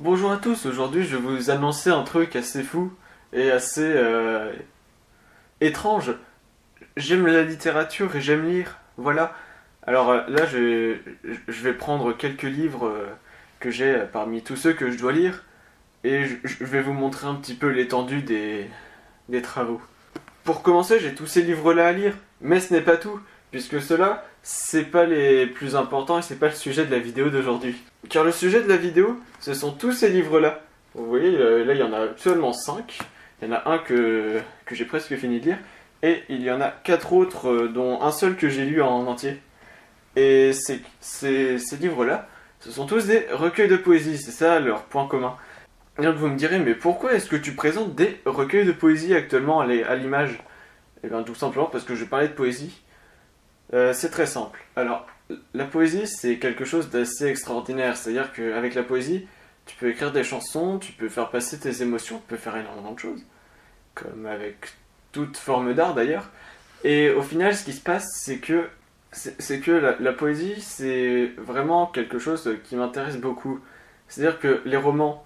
Bonjour à tous, aujourd'hui je vais vous annoncer un truc assez fou et assez étrange. J'aime la littérature et j'aime lire, voilà. Alors là je vais prendre quelques livres que j'ai parmi tous ceux que je dois lire et je vais vous montrer un petit peu l'étendue des travaux. Pour commencer, j'ai tous ces livres-là à lire, mais ce n'est pas tout, puisque ceux-là, c'est pas les plus importants et c'est pas le sujet de la vidéo d'aujourd'hui. Car le sujet de la vidéo, ce sont tous ces livres-là. Vous voyez, là il y en a seulement 5. Il y en a un que j'ai presque fini de lire, et il y en a 4 autres, dont un seul que j'ai lu en entier. Et ces livres-là, ce sont tous des recueils de poésie, c'est ça leur point commun. Et donc vous me direz, mais pourquoi est-ce que tu présentes des recueils de poésie actuellement à l'image? Eh bien tout simplement parce que je parlais de poésie. C'est très simple. Alors, la poésie c'est quelque chose d'assez extraordinaire, c'est-à-dire qu'avec la poésie, tu peux écrire des chansons, tu peux faire passer tes émotions, tu peux faire énormément de choses, comme avec toute forme d'art d'ailleurs. Et au final, ce qui se passe, c'est que la poésie, c'est vraiment quelque chose qui m'intéresse beaucoup. C'est-à-dire que les romans,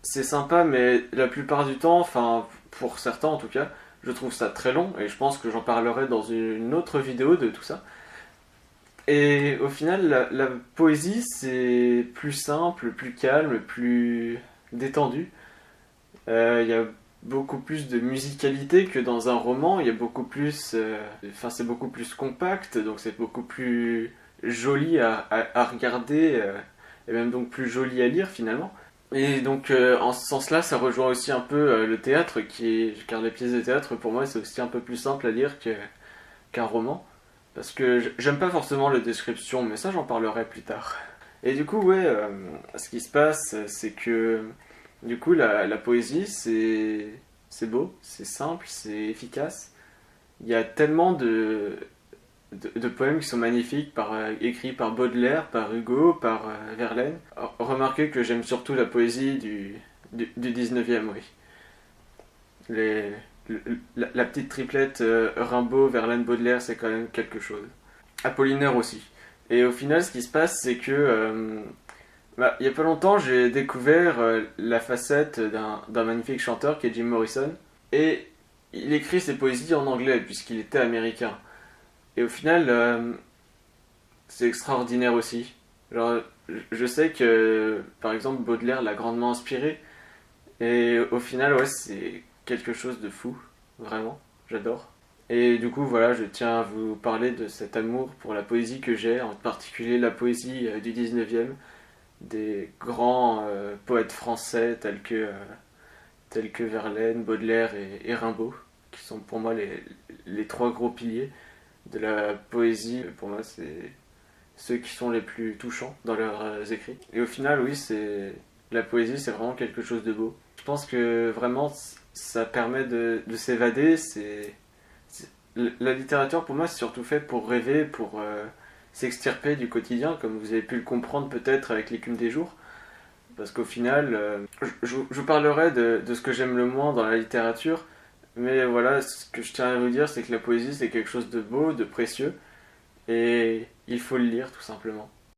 c'est sympa, mais la plupart du temps, enfin pour certains en tout cas, je trouve ça très long et je pense que j'en parlerai dans une autre vidéo de tout ça. Et au final, la poésie, c'est plus simple, plus calme, plus détendu. Il y a beaucoup plus de musicalité que dans un roman. Il y a beaucoup plus, enfin c'est beaucoup plus compact, donc c'est beaucoup plus joli à regarder et même donc plus joli à lire finalement. Et donc en ce sens-là, ça rejoint aussi un peu le théâtre, car les pièces de théâtre pour moi c'est aussi un peu plus simple à lire qu'un roman, parce que j'aime pas forcément la description, mais ça j'en parlerai plus tard. Et du coup ouais, ce qui se passe, c'est que du coup la poésie c'est beau, c'est simple, c'est efficace. Il y a tellement de poèmes qui sont magnifiques, écrits par Baudelaire, par Hugo, par Verlaine. Remarquez que j'aime surtout la poésie du 19e, oui. Les, la petite triplette Rimbaud, Verlaine, Baudelaire, c'est quand même quelque chose. Apollinaire aussi. Et au final, ce qui se passe, c'est que il y a pas longtemps, j'ai découvert la facette d'un magnifique chanteur qui est Jim Morrison. Et il écrit ses poésies en anglais, puisqu'il était américain. Et au final, c'est extraordinaire aussi. Genre, je sais que, par exemple, Baudelaire l'a grandement inspiré. Et au final, ouais, c'est quelque chose de fou. Vraiment, j'adore. Et du coup, voilà, je tiens à vous parler de cet amour pour la poésie que j'ai, en particulier la poésie du 19e, des grands poètes français tels que Verlaine, Baudelaire et Rimbaud, qui sont pour moi les trois gros piliers de la poésie. Pour moi, c'est ceux qui sont les plus touchants dans leurs écrits. Et au final, oui, c'est la poésie, c'est vraiment quelque chose de beau. Je pense que vraiment, ça permet de s'évader. La littérature, pour moi, c'est surtout fait pour rêver, pour s'extirper du quotidien, comme vous avez pu le comprendre peut-être avec l'écume des jours. Parce qu'au final, je vous parlerai de ce que j'aime le moins dans la littérature. Mais voilà, ce que je tiens à vous dire, c'est que la poésie, c'est quelque chose de beau, de précieux. Et il faut le lire, tout simplement.